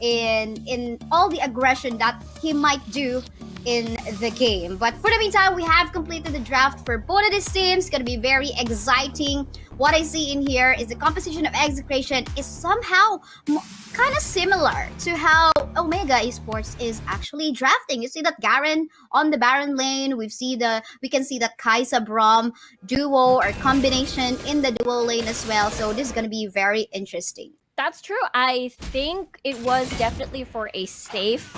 in all the aggression that he might do in the game. But for the meantime, we have completed the draft for both of these teams. It's gonna be very exciting. What I see in here is the composition of Execration is somehow kind of similar to how Omega Esports is actually drafting. You see that Garen on the Baron lane. We can see that Kaisa Braum duo or combination in the duo lane as well. So this is gonna be very interesting. That's true. I think it was definitely for a safe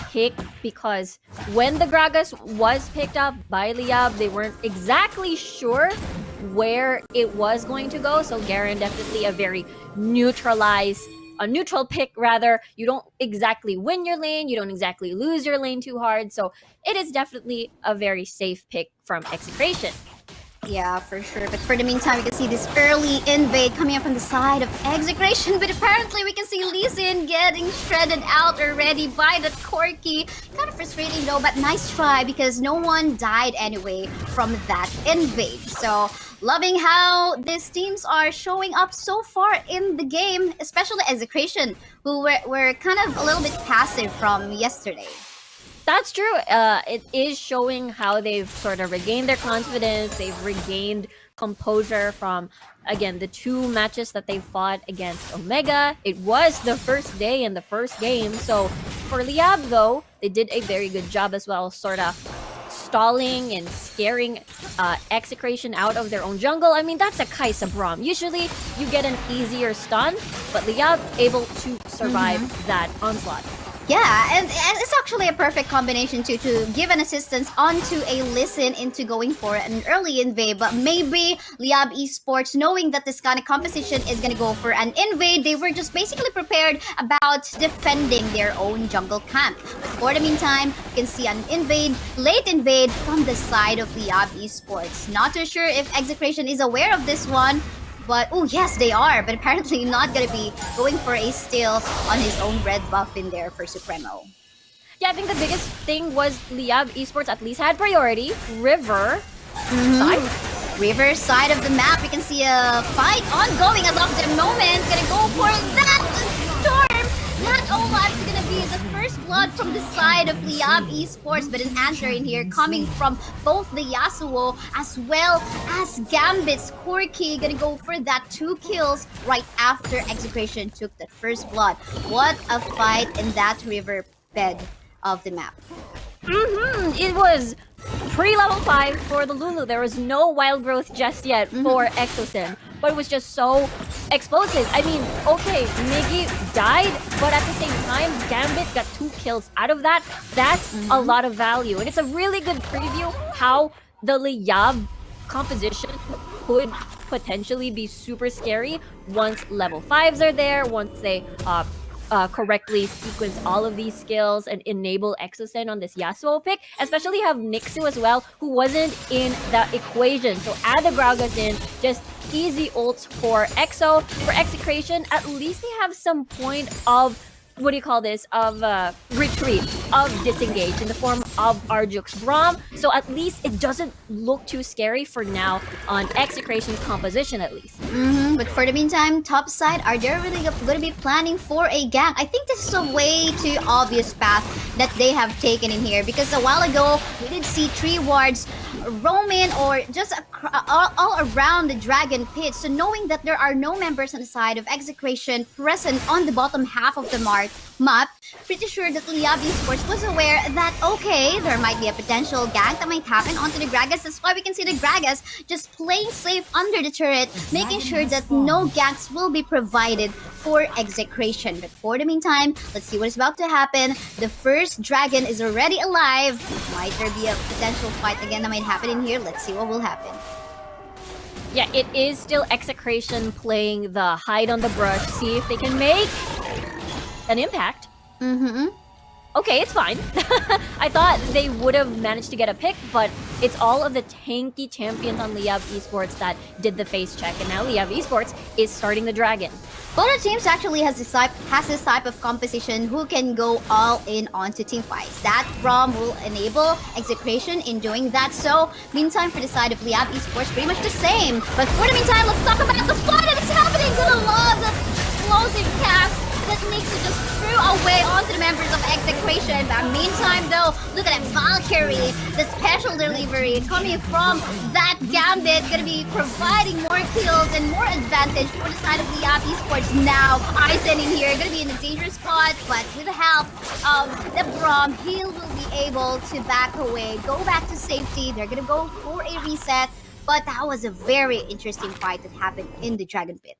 pick, because when the Gragas was picked up by Liyab, they weren't exactly sure where it was going to go. So Garen definitely a very neutral pick rather. You don't exactly win your lane, you don't exactly lose your lane too hard. So it is definitely a very safe pick from Execration. Yeah, for sure. But for the meantime, we can see this early invade coming up from the side of Execration. But apparently, we can see Lee Sin getting shredded out already by the Corki. Kind of frustrating though, but nice try because no one died anyway from that invade. So, loving how these teams are showing up so far in the game, especially Execration, who were kind of a little bit passive from yesterday. That's true. It is showing how they've sort of regained their confidence. They've regained composure from, again, the 2 matches that they fought against Omega. It was the first day in the first game. So for Liyab, though, they did a very good job as well, sort of stalling and scaring Execration out of their own jungle. I mean, that's a Kaisa Braum. Usually, you get an easier stun, but Liyab able to survive that onslaught. Yeah, and it's actually a perfect combination to give an assistance onto a listen into going for an early invade. But maybe Liyab Esports, knowing that this kind of composition is going to go for an invade, they were just basically prepared about defending their own jungle camp. But for the meantime, you can see an late invade from the side of Liyab Esports. Not too sure if Execration is aware of this one. But, oh yes, they are. But apparently not going to be going for a steal on his own red buff in there for Supremo. Yeah, I think the biggest thing was Liyab Esports at least had priority. River side. River side of the map, we can see a fight ongoing as of the moment. Gonna go for that storm. That Olaf is gonna be the first blood from the side of Liyab Esports, but an answer in here coming from both the Yasuo as well as Gambit's Corki. Gonna go for that 2 kills right after Execration took that first blood. What a fight in that river bed of the map. It was pre-level 5 for the Lulu. There was no wild growth just yet for Exosin, but it was just so explosive. I mean, okay, Miggy died, but at the same time, Gambit got 2 kills out of that. That's a lot of value, and it's a really good preview how the Liyab composition could potentially be super scary once level 5s are there, once they correctly sequence all of these skills and enable Exosen on this Yasuo pick, especially have Nixu as well, who wasn't in the equation. So add the Gragas in, just easy ults for Exo. For Execration, at least they have some point of, what do you call this, of retreat, of disengage in the form of Arjux's Braum. So at least it doesn't look too scary for now on Execration's composition at least. But for the meantime, top side, are they really going to be planning for a gank? I think this is a way too obvious path that they have taken in here, because a while ago, we did see 3 wards roaming or just all around the dragon pit. So knowing that there are no members on the side of Execration present on the bottom half of the map, pretty sure that Liyab Esports was aware that, okay, there might be a potential gank that might happen onto the Gragas. That's why we can see the Gragas just playing safe under the turret, making sure that no ganks will be provided for Execration. But for the meantime, let's see what is about to happen. The first dragon is already alive. Might there be a potential fight again that might happen in here? Let's see what will happen. Yeah, it is still Execration playing the hide on the brush, see if they can make an impact. Okay, it's fine. I thought they would have managed to get a pick, but it's all of the tanky champions on Liyab Esports that did the face check, and now Liyab Esports is starting the dragon. Both teams actually has this type of composition who can go all in onto team fights. That ROM will enable Execration in doing that. So, meantime, for the side of Liyab Esports, pretty much the same. But for the meantime, let's talk about the fight that is happening. Gonna love the explosive cast that makes it just away onto the members of Execration. But meantime, though, look at that Valkyrie, the special delivery coming from that Gambit, gonna be providing more kills and more advantage for the side of Liyab Esports now. Aizen in here, gonna be in a dangerous spot, but with the help of the Braum, he will be able to back away, go back to safety. They're gonna go for a reset, but that was a very interesting fight that happened in the Dragon Pit.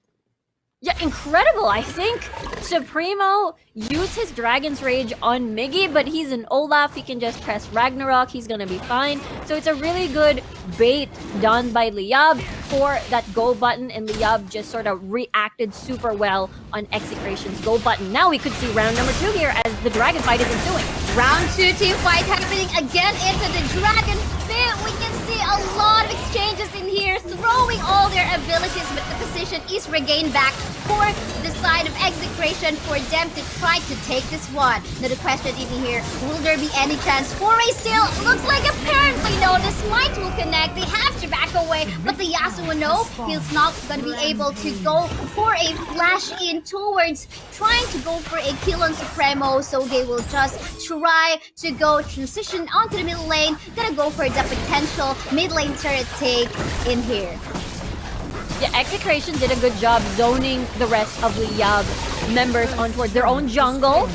Yeah, incredible. I think Supremo used his Dragon's Rage on Miggy, but he's an Olaf. He can just press Ragnarok. He's gonna be fine. So it's a really good bait done by Liyab for that go button, and Liyab just sort of reacted super well on Execration's go button. Now we could see round number 2 here as the Dragon fight is ensuing. Round 2 team fight happening again into the Dragon Pit. We can see a lot of exchanges in here, throwing all their abilities, but the position is regained back for the side of Execration for them to try to take this one. Now the question even here, will there be any chance for a steal? Looks like apparently no, the smite will connect. They have to back away, but the Yasuo no, he's not going to be able to go for a flash in towards trying to go for a kill on Supremo, so they will just try to go transition onto the middle lane. Gonna go for the potential mid lane turret take in here. Yeah, Execration did a good job zoning the rest of Liyab members on towards their own jungle.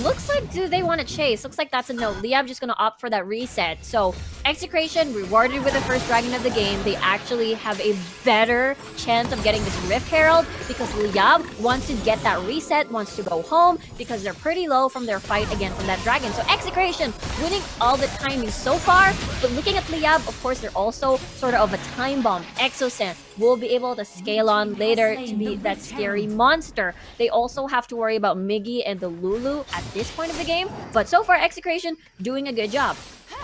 Looks like, do they want to chase? Looks like that's a no. Liyab just gonna opt for that reset. So Execration rewarded with the first dragon of the game. They actually have a better chance of getting this Rift Herald because Liyab wants to get that reset, wants to go home because they're pretty low from their fight again from that dragon. So Execration winning all the timing so far, but looking at Liyab, of course, they're also sort of a time bomb. Exocent will be able to scale on later to be that scary monster. They also have to worry about Miggy and the Lulu at this point of the game, but so far Execration doing a good job.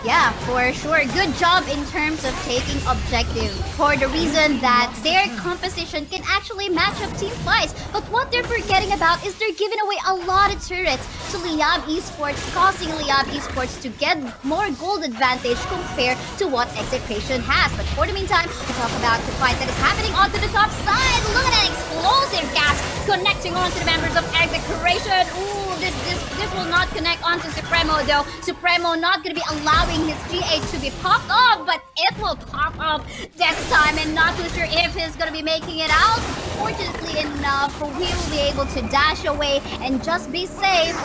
Yeah, for sure. Good job in terms of taking objective for the reason that their composition can actually match up team fights. But what they're forgetting about is they're giving away a lot of turrets to Liyab Esports, causing Liyab Esports to get more gold advantage compared to what Execration has. But for the meantime, we talk about the fight that is happening onto the top side. Look at that explosive gas connecting onto the members of Execration. Ooh, this will not connect onto Supremo though. Supremo not going to be allowing his GA to be popped off, but it will pop up this time, and not too sure if he's going to be making it out. Fortunately enough, he will be able to dash away and just be safe.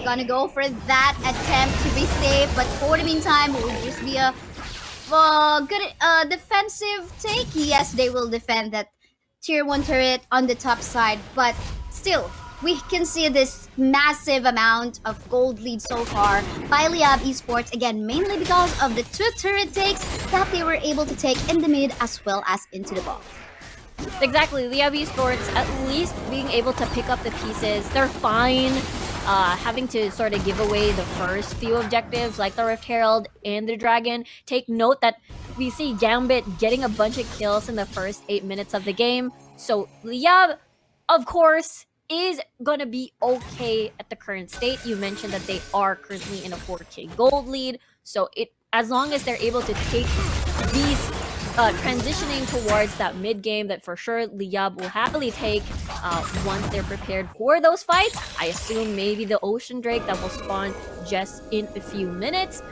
Gonna go for that attempt to be safe, but for the meantime, it will just be a good defensive take. Yes, they will defend that tier 1 turret on the top side, but still, we can see this massive amount of gold lead so far by Liyab Esports, again, mainly because of the 2 turret takes that they were able to take in the mid as well as into the bot. Exactly, Liyab Esports at least being able to pick up the pieces. They're fine having to sort of give away the first few objectives like the Rift Herald and the Dragon. Take note that we see Gambit getting a bunch of kills in the first 8 minutes of the game. So Liyab, of course, is gonna be okay at the current state. You mentioned that they are currently in a 4K gold lead, so as long as they're able to take these transitioning towards that mid game, that for sure Liyab will happily take once they're prepared for those fights. I assume maybe the Ocean Drake that will spawn just in a few minutes,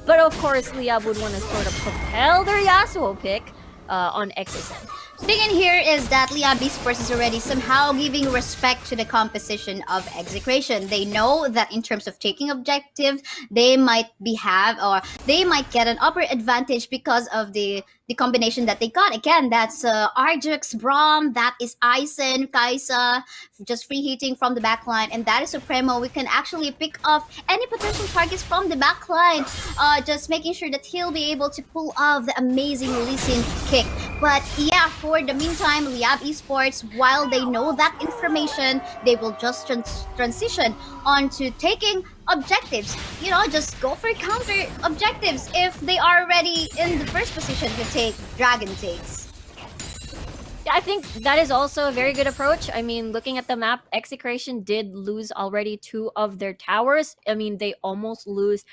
but of course Liyab would want to sort of propel their Yasuo pick on Exocent. Thing in here is that Liyab Esports is already somehow giving respect to the composition of Execration. They know that in terms of taking objectives, they might they might get an upper advantage because of the combination that they got. Again, that's Arjux, Braum, that is Aizen, Kaisa, just free hitting from the backline, and that is Supremo. We can actually pick off any potential targets from the backline, just making sure that he'll be able to pull off the amazing releasing kick. But yeah, for the meantime, Liyab Esports, while they know that information, they will just transition onto taking objectives. You know, just go for counter objectives if they are already in the first position to take dragon takes. Yeah, I think that is also a very good approach. I mean, looking at the map, Execration did lose already 2 of their towers. I mean, they almost lost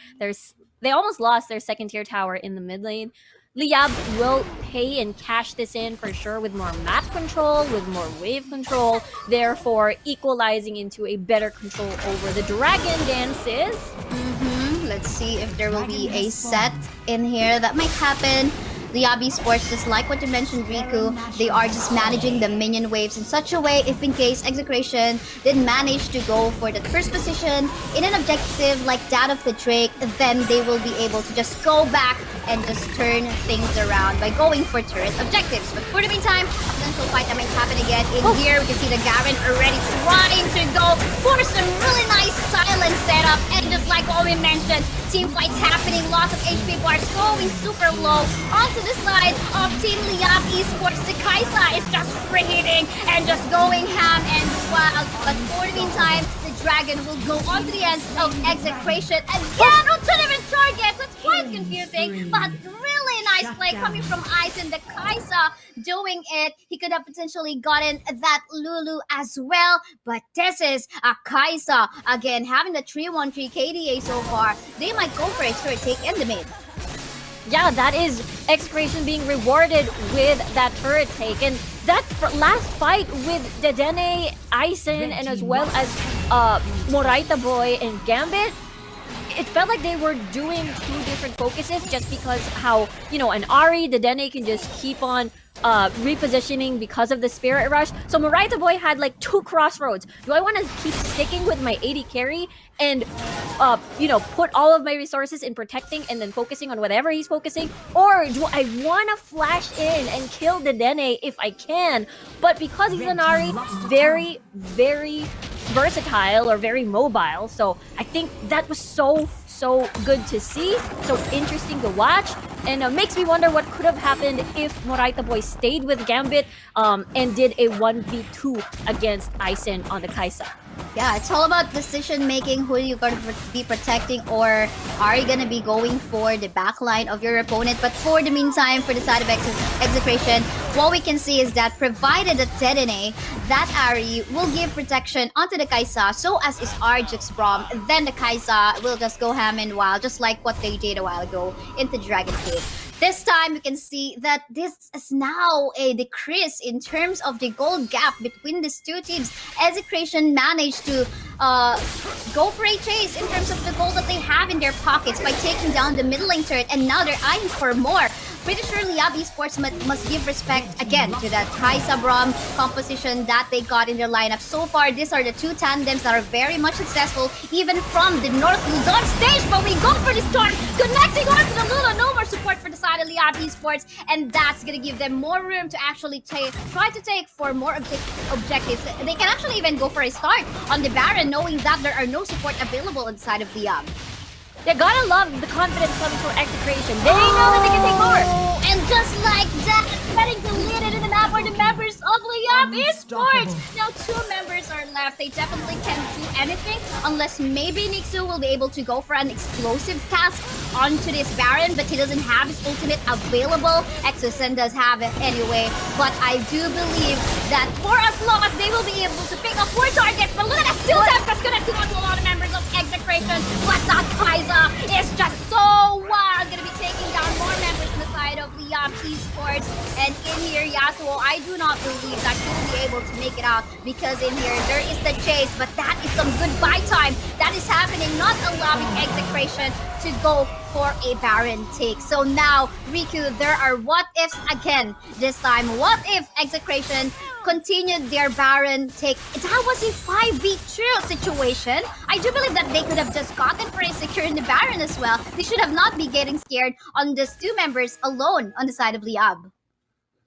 their second tier tower in the mid lane. Liyab will pay and cash this in for sure with more map control, with more wave control, therefore equalizing into a better control over the dragon dances. Let's see if there will be a set in here that might happen. Liyab Esports, just like what you mentioned, Riku, they are just managing the minion waves in such a way if in case Execration did manage to go for the first position in an objective like that of the Drake, then they will be able to just go back and just turn things around by going for turret objectives. But for the meantime, potential fight that might happen again. In here, we can see the Garen already trying to go for some really nice silent setup. And just like what we mentioned, team fights happening, lots of HP bars going super low. Onto the side of Team Liyab Esports, the Kaisa is just freeing and just going ham and wild. But for the meantime, the Dragon will go onto the end of Execration again onto different targets. That's quite confusing, but really nice play coming from Aizen. The Kaisa doing it. He could have potentially gotten that Lulu as well, but this is a Kaisa again having the 3-1-3 KDA so far. They might go for a turret take in the mid. Yeah, that is Execration being rewarded with that turret take. And that last fight with Dedenne, Aizen, and as well as Moraita Boy and Gambit, it felt like they were doing two different focuses just because how, you know, an Ari, Dedenne can just keep on repositioning because of the Spirit Rush. So Moraita Boy had like two crossroads. Do I want to keep sticking with my 80 carry and, you know, put all of my resources in protecting and then focusing on whatever he's focusing? Or do I want to flash in and kill the Dene if I can? But because he's an Ari, very, very versatile or very mobile. So I think that was so good to see, so interesting to watch, and makes me wonder what could have happened if Moraita Boy stayed with Gambit and did a 1v2 against Aizen on the Kaisa. Yeah, it's all about decision making, who you're going to be protecting, or are you going to be going for the backline of your opponent. But for the meantime, for the side of Execration, what we can see is that provided that Dedenne, that Ari will give protection onto the Kaisa, so as is Arjux Brom, then the Kaisa will just go ham and wild, just like what they did a while ago into Dragon Cave. This time, you can see that this is now a decrease in terms of the gold gap between these two teams. Execration managed to go for a chase in terms of the gold that they have in their pockets by taking down the middle lane turret, and now they're eyeing for more. Pretty sure Liyab Esports must give respect again to that Kaisa Brom composition that they got in their lineup. So far, these are the two tandems that are very much successful, even from the North Luzon stage. But we go for the start, connecting onto the Lula. No more support for the side of Liyab Esports, and that's gonna give them more room to actually try to take for more objectives. They can actually even go for a start on the Baron, knowing that there are no support available on the side of Liyab. You gotta love the confidence coming from Execration. They know that they can take more. And just like that, getting deleted in the map are the members of Liyab Esports. Now 2 members are left. They definitely can't do anything unless maybe Nixu will be able to go for an explosive task onto this Baron, but he doesn't have his ultimate available. Exosen does have it anyway, but I do believe that for as long as they will be able to pick up more targets, but look at that still Tempest connecting onto a lot of members of Execration, but that Kaiser is just so wild, gonna be taking down more members on the side of Liyab Esports. And in here, Yasuo, I do not believe that he will be able to make it out, because in here there is the chase, but that is some good buy time that is happening, not allowing Execration to go for a Baron take. So now, Riku, there are what ifs again this time. What if Execration continued their Baron take? That was a 5v2 situation. I do believe that they could have just gotten for a secure in the Baron as well. They should have not be getting scared on just 2 members alone on the side of Liyab.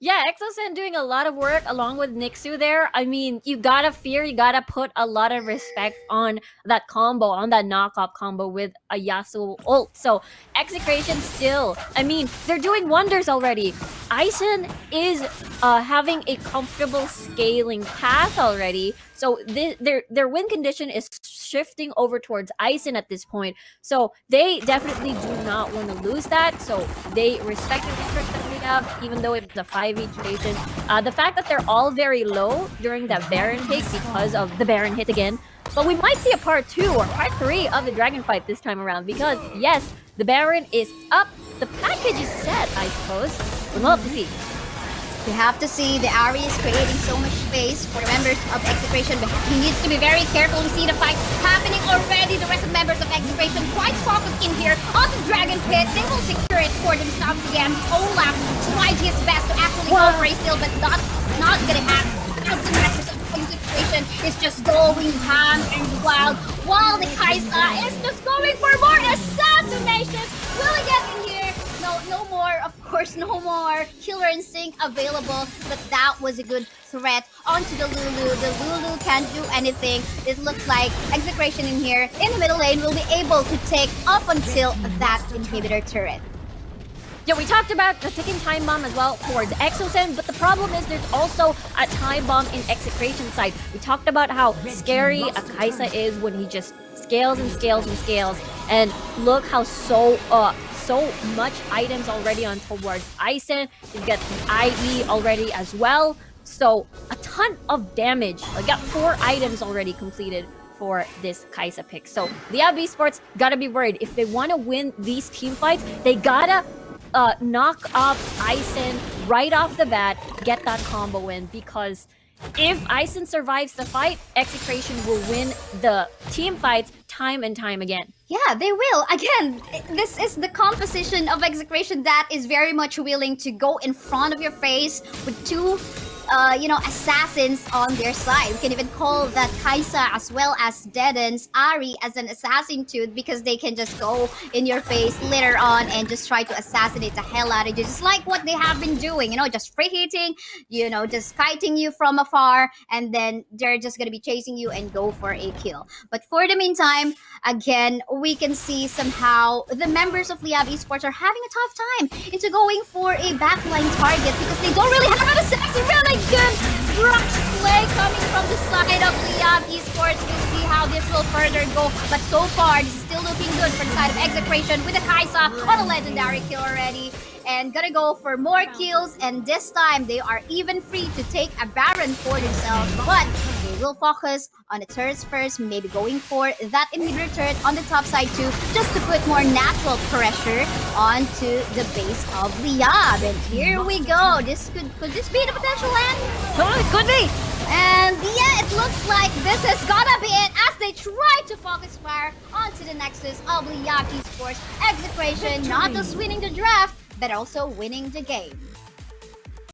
Yeah, Exosen doing a lot of work along with Nixu there. I mean, you gotta fear, you gotta put a lot of respect on that combo, on that knockoff combo with a Yasuo ult. So, Execration still, I mean, they're doing wonders already. Aizen is having a comfortable scaling path already. So, their win condition is shifting over towards Aizen at this point. So, they definitely do not want to lose that. So, they respect the research that we have, even though it's a 5v situation. The fact that they're all very low during that Baron take because of the Baron hit again. But we might see a part 2 or part 3 of the Dragon fight this time around, because yes, The Baron is up. The package is set, I suppose. We'd love to see. You have to see the Ari is creating so much space for the members of Execration, but he needs to be very careful. We see the fight happening already. The rest of the members of Execration quite focused in here on the Dragon Pit. They will secure it for themselves again. Olaf tried his best to actually go for a steal, but not gonna happen. The members of Execration is just going ham and wild, while the Kaisa is just going for more assassinations. Will he get in here? No more, of course, no more Killer Instinct available, but that was a good threat onto the Lulu. The Lulu can't do anything. It looks like Execration in here in the middle lane will be able to take up until that inhibitor turret. Yeah, we talked about the ticking time bomb as well for the Exocen, but the problem is there's also a time bomb in Execration side. We talked about how scary a Kaisa is when he just scales and scales and scales, and look how so much items already on towards Ison. You get the IE already as well, so a ton of damage. I got 4 items already completed for this Kaisa pick. So Liyab Esports gotta be worried. If they want to win these team fights, they gotta knock off Ison right off the bat, get that combo win, because if Ison survives the fight, Execration will win the team fights time and time again. Yeah, they will. Again, this is the composition of Execration that is very much willing to go in front of your face with 2 assassins on their side. We can even call that Kaisa as well as Deden's Ari as an assassin too, because they can just go in your face later on and just try to assassinate the hell out of you, just like what they have been doing, just free hitting, just kiting you from afar, and then they're just gonna be chasing you and go for a kill. But for the meantime, again, we can see somehow the members of Liyab Esports are having a tough time into going for a backline target because they don't really have an assassin. Really good rush play coming from the side of Liyab Esports. We'll see how this will further go, but so far this is still looking good for the side of Execration with a Kaisa on a legendary kill already, and gonna go for more kills, and this time they are even free to take a Baron for themselves, but they will focus on the turrets first, maybe going for that inhibitor turret on the top side too, just to put more natural pressure onto the base of Liyab. And here we go. Could this be the potential end? Oh, it could be. And yeah, it looks like this is gonna be it as they try to focus fire onto the nexus of Liyab Esports. Execration not just winning the draft, but also winning the game.